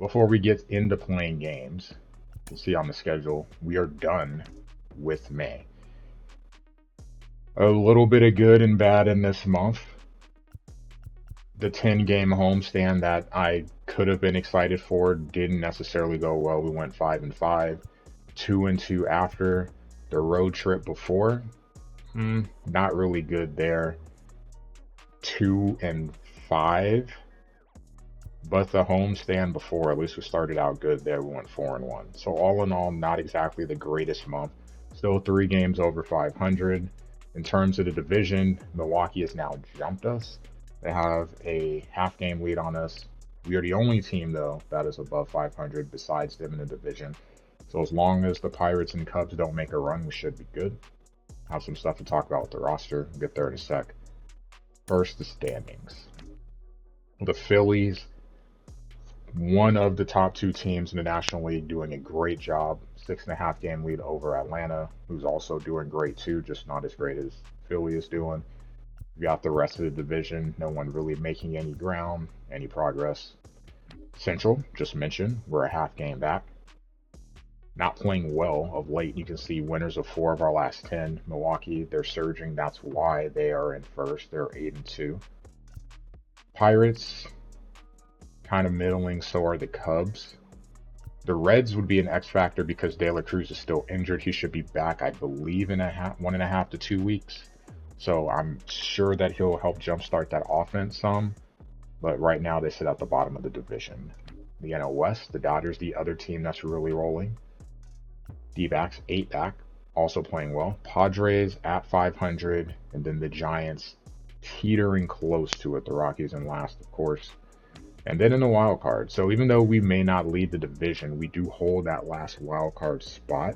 Before we get into playing games, you can see on the schedule, we are done with May. A little bit of good and bad in this month. The 10-game homestand that I could have been excited for didn't necessarily go well. We went 5-5, 2-2 after. The road trip before, not really good there. 2-5. But the homestand before, at least we started out good there. We went 4-1. So all in all, not exactly the greatest month. Still 3 games over 500. In terms of the division, Milwaukee has now jumped us. They have a half-game lead on us. We are the only team, though, that is above 500 besides them in the division. So as long as the Pirates and Cubs don't make a run, we should be good. I have some stuff to talk about with the roster. We'll get there in a sec. First, the standings. The Phillies, one of the top 2 teams in the National League, doing a great job. 6.5 game lead over Atlanta, who's also doing great too, just not as great as Philly is doing. We got the rest of the division, no one really making any ground, any progress. Central, just mentioned, we're a half game back. Not playing well of late. You can see winners of 4 of our last 10. Milwaukee, they're surging. That's why they are in first. They're 8-2. Pirates, kind of middling, so are the Cubs. The Reds would be an X factor because De La Cruz is still injured. He should be back, I believe, in 1.5 to 2 weeks. So I'm sure that he'll help jumpstart that offense some. But right now they sit at the bottom of the division. The NL West, the Dodgers, the other team that's really rolling. D-backs, 8 back, also playing well. Padres at 500, and then the Giants teetering close to it. The Rockies in last, of course. And then in the wild card. So even though we may not lead the division, we do hold that last wild card spot.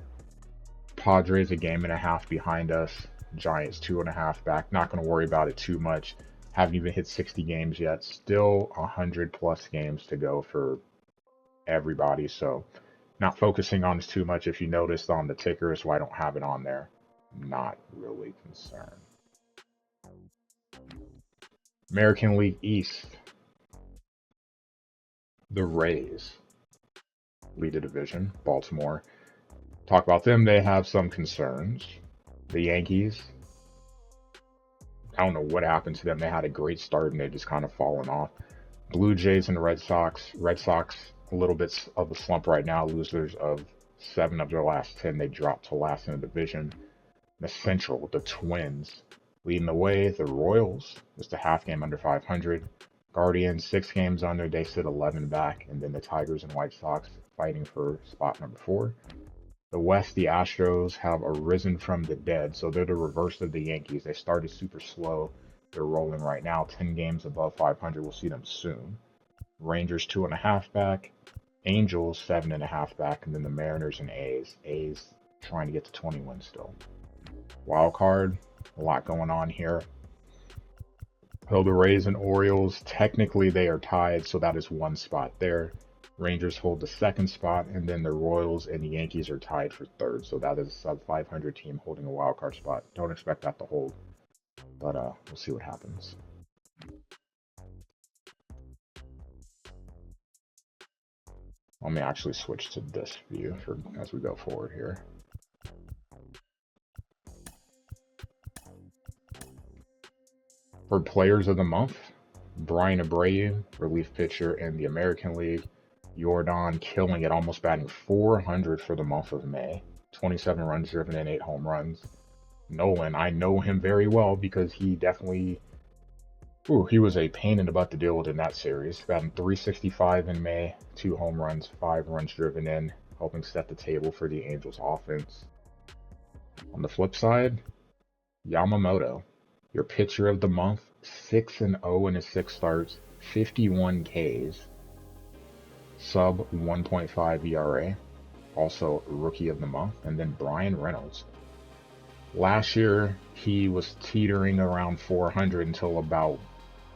Padres a game and a half behind us. Giants 2.5 back. Not going to worry about it too much. Haven't even hit 60 games yet. Still 100 plus games to go for everybody. So not focusing on this too much. If you noticed on the ticker, so I don't have it on there. Not really concerned. American League East. The Rays lead the division. Baltimore. Talk about them. They have some concerns. The Yankees, I don't know what happened to them. They had a great start and they just kind of fallen off. Blue Jays and the Red Sox. Red Sox, a little bit of a slump right now. Losers of 7 of their last 10. They dropped to last in the division. The Central, the Twins, leading the way. The Royals, just a half game under 500. Guardians, 6 games under. They sit 11 back. And then the Tigers and White Sox fighting for spot number 4. The West, the Astros have arisen from the dead, so they're the reverse of the Yankees. They started super slow. They're rolling right now, 10 games above 500. We'll see them soon. Rangers 2.5 back. Angels 7.5 back, and then the Mariners and A's. A's trying to get to 20 wins still. Wild card, a lot going on here. So the Rays and Orioles, technically they are tied, so that is 1 spot there. Rangers hold the 2nd spot, and then the Royals and the Yankees are tied for 3rd. So that is a sub-500 team holding a wild card spot. Don't expect that to hold, but we'll see what happens. Let me actually switch to this view as we go forward here. For players of the month, Brian Abreu, relief pitcher in the American League. Jordan killing it, almost batting 400 for the month of May. 27 runs driven in, 8 home runs. Nolan, I know him very well because he definitely, he was a pain in the butt to deal with in that series. Batting 365 in May, 2 home runs, 5 runs driven in, helping set the table for the Angels offense. On the flip side, Yamamoto, your pitcher of the month, 6-0 in his 6 starts, 51 Ks. Sub 1.5 ERA, also rookie of the month. And then Brian Reynolds. Last year, he was teetering around 400 until about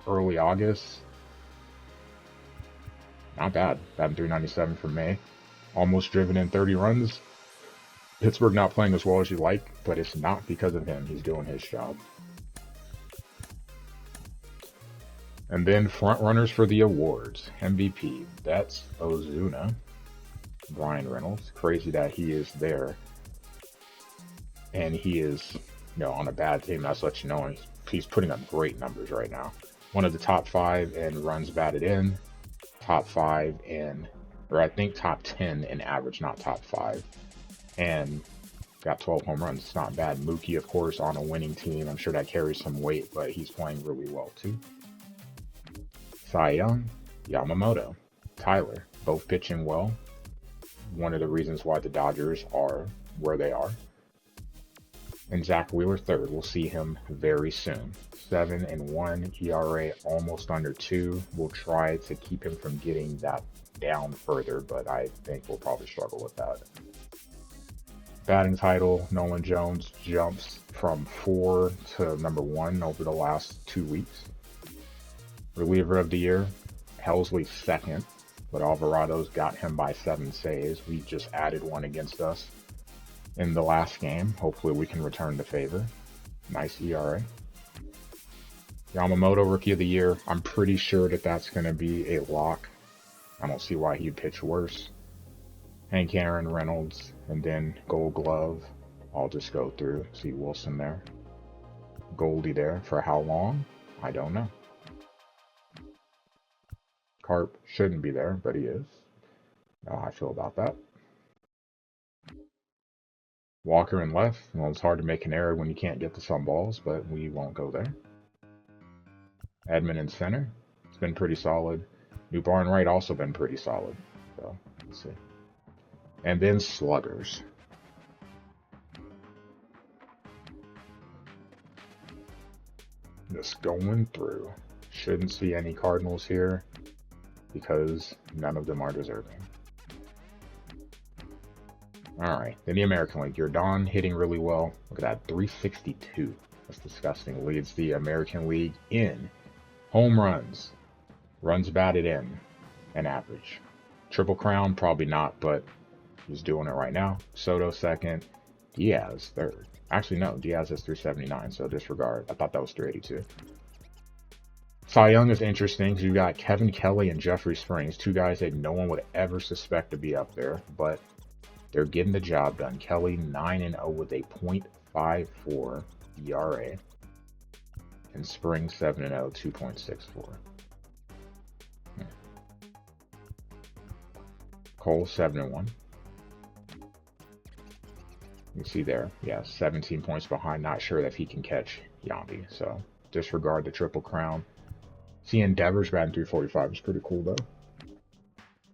early August. Not bad. Batting 397 for May. Almost driven in 30 runs. Pittsburgh not playing as well as you like, but it's not because of him. He's doing his job. And then front runners for the awards. MVP, that's Ozuna. Brian Reynolds. Crazy that he is there. And he is, on a bad team. That's what you know. He's putting up great numbers right now. One of the top 5 in runs batted in. Top 5 in, or I think top 10 in average, not top 5. And got 12 home runs. It's not bad. Mookie, of course, on a winning team. I'm sure that carries some weight, but he's playing really well too. Cy Young, Yamamoto, Tyler, both pitching well. One of the reasons why the Dodgers are where they are. And Zach Wheeler, third. We'll see him very soon. 7-1 ERA, almost under 2. We'll try to keep him from getting that down further, but I think we'll probably struggle with that. Batting title, Nolan Jones jumps from 4 to number 1 over the last 2 weeks. Reliever of the year, Helsley second, but Alvarado's got him by 7 saves. We just added one against us in the last game. Hopefully we can return the favor. Nice ERA. Yamamoto, Rookie of the Year. I'm pretty sure that that's going to be a lock. I don't see why he'd pitch worse. Hank Aaron, Reynolds, and then Gold Glove. I'll just go through. See Wilson there. Goldie there. For how long? I don't know. Carp shouldn't be there, but he is. How I feel about that. Walker in left. Well, it's hard to make an error when you can't get to some balls, but we won't go there. Edman in center. It's been pretty solid. New Barn right also been pretty solid. So, let's see. And then sluggers. Just going through. Shouldn't see any Cardinals here because none of them are deserving. Alright, then the American League. Jordan hitting really well. Look at that, 362. That's disgusting. Leads the American League in home runs, runs batted in, and average. Triple Crown, probably not, but he's doing it right now. Soto second, Diaz third. Actually, no, Diaz is 379, so disregard. I thought that was 382. Cy Young is interesting because you've got Kevin Kelly and Jeffrey Springs, 2 guys that no one would ever suspect to be up there, but they're getting the job done. Kelly 9-0 with a .54 ERA, and Springs 7-0, 2.64. Cole 7-1. You can see there, yeah, 17 points behind. Not sure if he can catch Yandy, so disregard the Triple Crown. Seeing Devers batting 345 is pretty cool, though.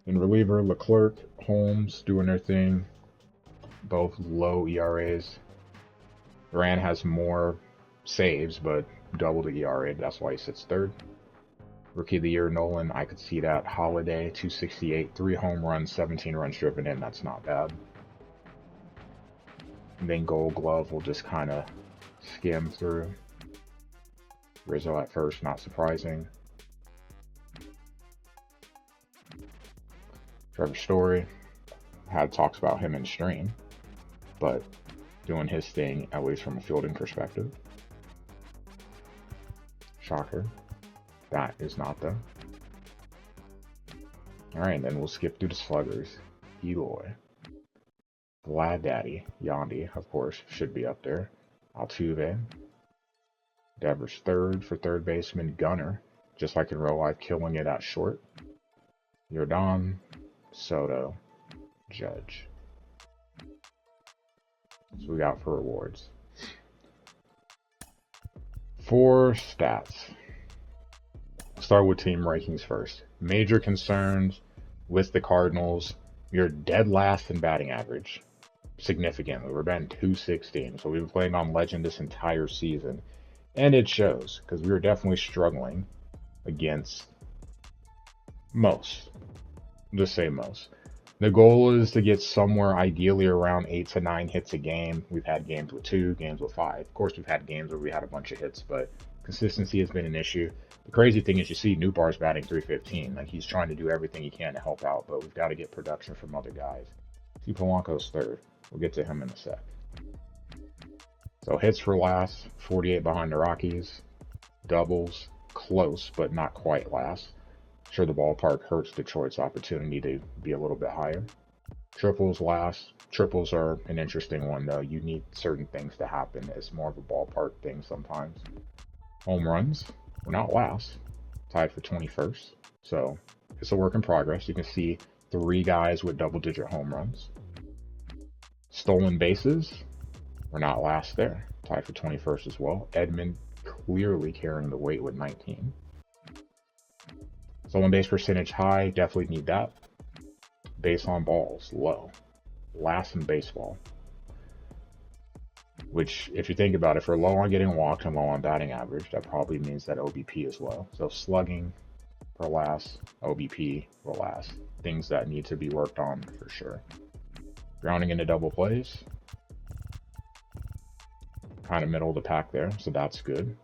In reliever, Leclerc, Holmes doing their thing. Both low ERAs. Duran has more saves, but double the ERA. That's why he sits third. Rookie of the Year, Nolan, I could see that. Holiday, 268, 3 home runs, 17 runs driven in. That's not bad. And then Gold Glove will just kind of skim through. Rizzo at first, not surprising. Trevor Story, had talks about him in stream, but doing his thing, at least from a fielding perspective. Shocker. That is not though. Alright, then we'll skip through the sluggers. Eloy. Glad Daddy. Yandy, of course, should be up there. Altuve. Devers third for third baseman. Gunner, just like in real life, killing it at short. Jordan. Soto. Judge. That's what we got for rewards. For stats. Start with team rankings first. Major concerns with the Cardinals. You're dead last in batting average. Significantly. We're batting .216. So we've been playing on legend this entire season. And it shows, because we were definitely struggling against most. Just say most. The goal is to get somewhere ideally around 8 to 9 hits a game. We've had games with 2, games with 5. Of course, we've had games where we had a bunch of hits, but consistency has been an issue. The crazy thing is you see Newbar's batting 315. Like, he's trying to do everything he can to help out, but we've got to get production from other guys. See Polanco's third. We'll get to him in a sec. So hits for last, 48 behind the Rockies. Doubles, close, but not quite last. Sure, the ballpark hurts Detroit's opportunity to be a little bit higher. Triples last. Triples are an interesting one, though. You need certain things to happen. It's more of a ballpark thing sometimes. Home runs, we're not last. Tied for 21st. So it's a work in progress. You can see 3 guys with double-digit home runs. Stolen bases, we're not last there. Tied for 21st as well. Edman clearly carrying the weight with 19. Stolen base percentage high, definitely need that. Base on balls, low. Last in baseball. Which, if you think about it, if we're low on getting walked and low on batting average, that probably means that OBP is low. So slugging, we're last. OBP, we're last. Things that need to be worked on for sure. Grounding into double plays. Kind of middle of the pack there, so that's good.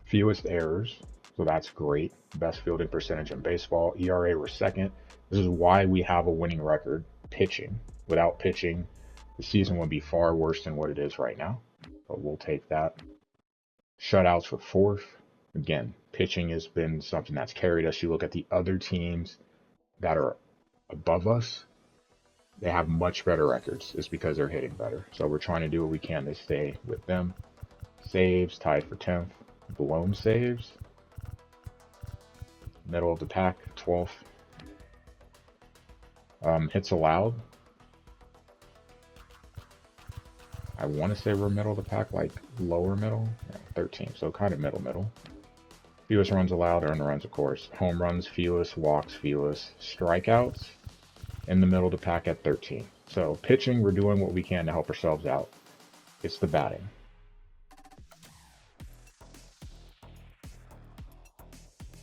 Fewest errors, so that's great. Best fielding percentage in baseball. ERA, we're second. This is why we have a winning record. Pitching. Without pitching, the season would be far worse than what it is right now, but we'll take that. Shutouts for 4th. Again, pitching has been something that's carried us. You look at the other teams that are above us, they have much better records. It's because they're hitting better. So we're trying to do what we can to stay with them. Saves, tied for 10th. Blown saves. Middle of the pack, 12th. Hits allowed. I want to say we're middle of the pack, like lower middle. Yeah, 13, so kind of middle. Fewest runs allowed, earned runs, of course. Home runs, fewest. Walks, fewest. Strikeouts, in the middle of the pack at 13. So pitching, we're doing what we can to help ourselves out. It's the batting.